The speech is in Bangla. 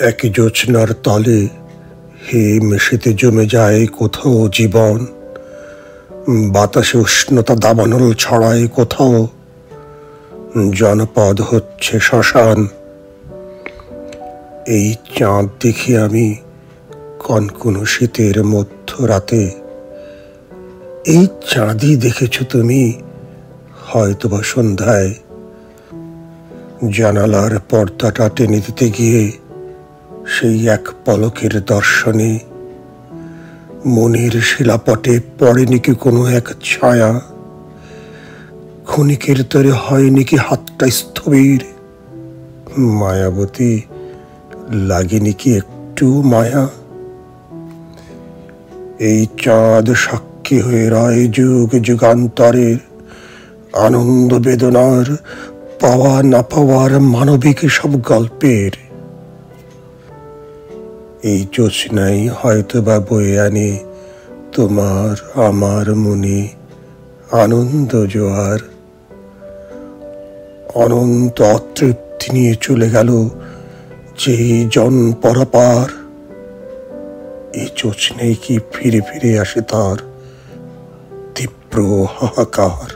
একই জোছনার তলে হিম শীতে জমে যায় কোথাও জীবন, বাতাসে উষ্ণতা দাবানল ছড়ায় কোথাও, জনপদ হচ্ছে শ্মশান। এই চাঁদ দেখি আমি কনকন শীতের মধ্যরাতে। এই চাঁদই দেখেছ তুমি হয়তোবা সন্ধ্যায়। জানালার পর্দাটা টেনে দিতে গিয়ে সেই এক পলকের দর্শনে মনের শিলাপটে পড়েনি কি কোনো এক ছায়া? ক্ষণিকের তরে হয়নি কি হাতটা স্থবির? মায়াবতী লাগেনি কি একটু মায়া? এই চাঁদ সাক্ষী হয়ে রয় যুগ যুগান্তরের আনন্দ বেদনার, পাওয়া না পাওয়ার মানবিক সব গল্পের। এই জোছনাই হয়তো বা বয়ে আনে তোমার আমার মনে আনন্দ জোয়ার। অনন্ত অতৃপ্তি নিয়ে চলে গেল যেই জন পরাপার। এই জোছনাই কি ফিরে ফিরে আসে তার তীব্র হাহাকার?